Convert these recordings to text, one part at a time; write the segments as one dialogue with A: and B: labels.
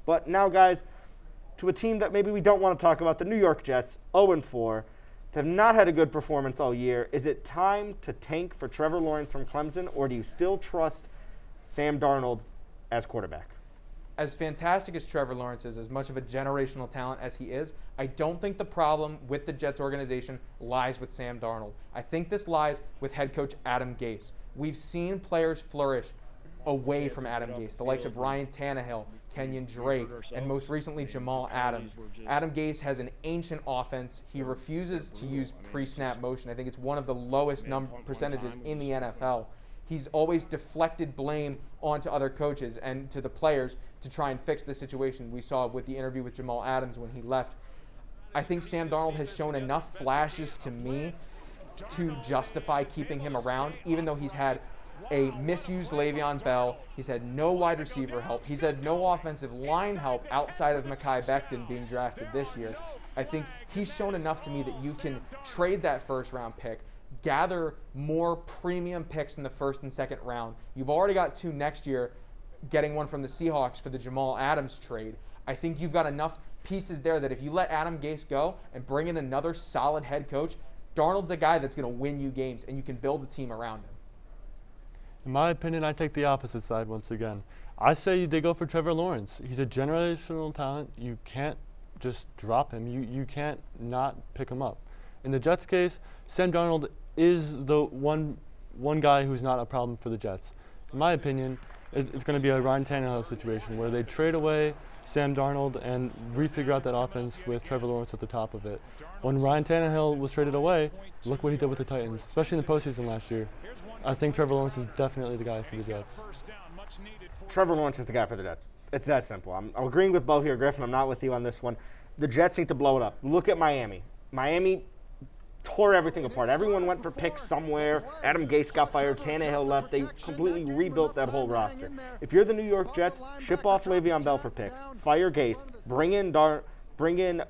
A: But now, guys, to a team that maybe we don't want to talk about, the New York Jets, 0-4. They have not had a good performance all year. Is it time to tank for Trevor Lawrence from Clemson, or do you still trust Sam Darnold as quarterback?
B: As fantastic as Trevor Lawrence is, as much of a generational talent as he is, I don't think the problem with the Jets organization lies with Sam Darnold. I think this lies with head coach Adam Gase. We've seen players flourish away from Adam Gase, the likes of Ryan Tannehill, Kenyon Drake, and most recently Jamal Adams. Adam Gase has an ancient offense. He refuses to use pre-snap motion. I think it's one of the lowest percentages in the NFL. He's always deflected blame onto other coaches and to the players to try and fix the situation. We saw with the interview with Jamal Adams when he left. I think Sam Darnold has shown enough flashes to me to justify keeping him around, even though he's had a misused Le'Veon Bell. He's had no wide receiver help. He's had no offensive line help outside of Mekhi Becton being drafted this year. I think he's shown enough to me that you can trade that first-round pick, gather more premium picks in the first and second round. You've already got 2 next year, getting one from the Seahawks for the Jamal Adams trade. I think you've got enough pieces there that if you let Adam Gase go and bring in another solid head coach, Darnold's a guy that's going to win you games, and you can build a team around him.
C: In my opinion, I take the opposite side once again. I say they go for Trevor Lawrence. He's a generational talent. You can't just drop him. You can't not pick him up. In the Jets' case, Sam Darnold is the one guy who's not a problem for the Jets. In my opinion, it's going to be a Ryan Tannehill situation where they trade away Sam Darnold and refigure out that offense with Trevor Lawrence at the top of it. When Ryan Tannehill was traded away, look what he did with the Titans, especially in the postseason last year. I think Trevor Lawrence is definitely the guy for the Jets.
A: Trevor Lawrence is the guy for the Jets. It's that simple. I'm agreeing with Beau here, Griffin. I'm not with you on this one. The Jets need to blow it up. Look at Miami. Miami tore everything apart. Everyone went for picks somewhere. Adam Gase got fired. Tannehill left. They completely rebuilt that whole roster. If you're the New York Jets, ship off Le'Veon Bell for picks. Fire Gase. Bring in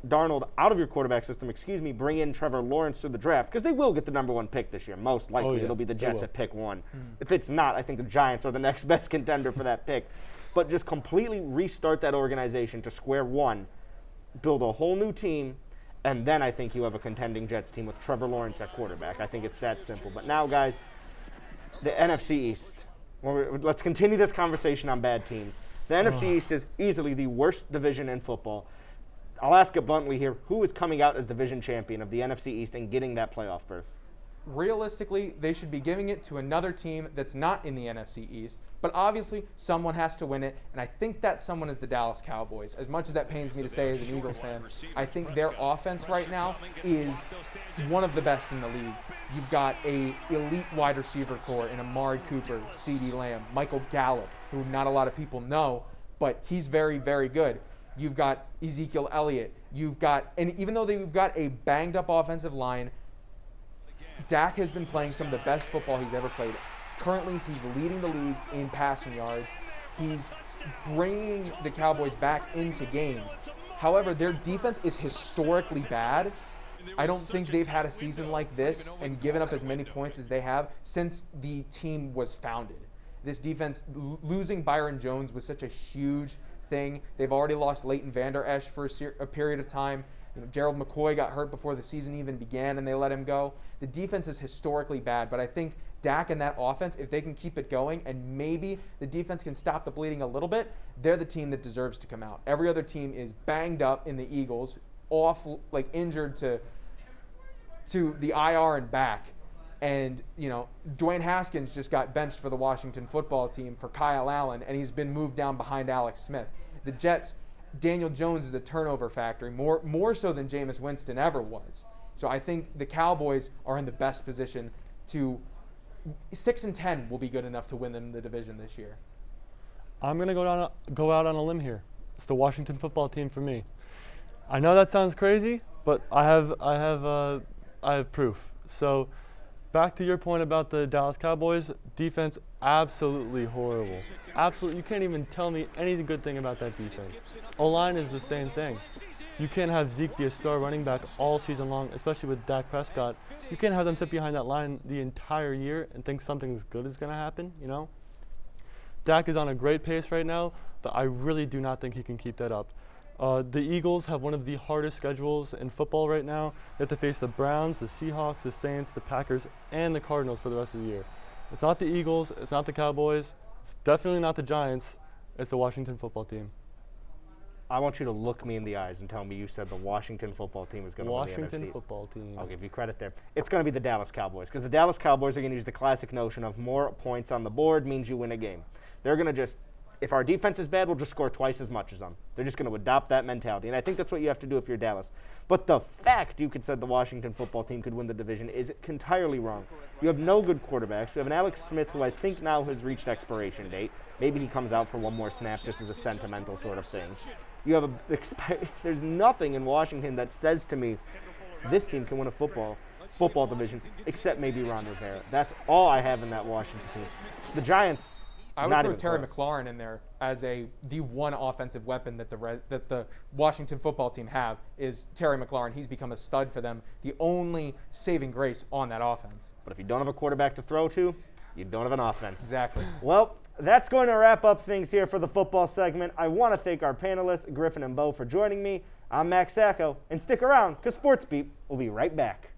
A: Darnold out of your quarterback system. Bring in Trevor Lawrence through the draft, because they will get the number 1 pick this year. Most likely it'll be the Jets at pick 1. If it's not, I think the Giants are the next best contender for that pick. But just completely restart that organization to square one, build a whole new team, and then I think you have a contending Jets team with Trevor Lawrence at quarterback. I think it's that simple. But now, guys, the NFC East. Let's continue this conversation on bad teams. The NFC East is easily the worst division in football. I'll ask it bluntly here. Who is coming out as division champion of the NFC East and getting that playoff berth?
B: Realistically, they should be giving it to another team that's not in the NFC East, but obviously someone has to win it, and I think that someone is the Dallas Cowboys. As much as that pains me to say as an Eagles fan, I think their offense right now is one of the best in the league. You've got a elite wide receiver core in Amari Cooper, CeeDee Lamb, Michael Gallup, who not a lot of people know, but he's very, very good. You've got Ezekiel Elliott. And even though they've got a banged-up offensive line, Dak has been playing some of the best football he's ever played. Currently, he's leading the league in passing yards. He's bringing the Cowboys back into games. However, their defense is historically bad. I don't think they've had a season like this and given up as many points as they have since the team was founded. This defense, losing Byron Jones was such a huge thing. They've already lost Leighton Vander Esch for a period of time. Gerald McCoy got hurt before the season even began, and they let him go. The defense is historically bad, but I think Dak and that offense, if they can keep it going, and maybe the defense can stop the bleeding a little bit, they're the team that deserves to come out. Every other team is banged up in the Eagles, injured to the IR and back. And, Dwayne Haskins just got benched for the Washington football team for Kyle Allen, and he's been moved down behind Alex Smith. The Jets, Daniel Jones is a turnover factory, more so than Jameis Winston ever was. So I think the Cowboys are in the best position to 6-10 will be good enough to win them the division this year.
C: I'm going to go out on a limb here. It's the Washington football team for me. I know that sounds crazy, but I have proof. So back to your point about the Dallas Cowboys, defense absolutely horrible. Absolutely, you can't even tell me any good thing about that defense. O-line is the same thing. You can't have Zeke be a star running back all season long, especially with Dak Prescott. You can't have them sit behind that line the entire year and think something good is going to happen, Dak is on a great pace right now, I really do not think he can keep that up. The Eagles have one of the hardest schedules in football right now. They have to face the Browns, the Seahawks, the Saints, the Packers, and the Cardinals for the rest of the year. It's not the Eagles, it's not the Cowboys, it's definitely not the Giants, it's the Washington football team.
A: I want you to look me in the eyes and tell me you said the Washington football team is going to win the NFC.
C: Washington football team.
A: I'll give you credit there. It's going to be the Dallas Cowboys, because the Dallas Cowboys are going to use the classic notion of more points on the board means you win a game. They're going to just, if our defense is bad, we'll just score twice as much as them. They're just going to adopt that mentality, and I think that's what you have to do if you're Dallas. But the fact you could say the Washington football team could win the division is entirely wrong. You have no good quarterbacks. You have an Alex Smith who I think now has reached expiration date. Maybe he comes out for one more snap just as a sentimental sort of thing. You have there's nothing in Washington that says to me this team can win a football division except maybe Ron Rivera. That's all I have in that Washington team. The Giants,
B: I would
A: not
B: throw
A: even
B: Terry
A: close.
B: McLaurin in there as the one offensive weapon that the Washington football team have is Terry McLaurin. He's become a stud for them, the only saving grace on that offense.
A: But if you don't have a quarterback to throw to, you don't have an offense.
B: Exactly.
A: Well, that's going to wrap up things here for the football segment. I want to thank our panelists, Griffin and Beau, for joining me. I'm Max Sacco, and stick around, because Sports Beat will be right back.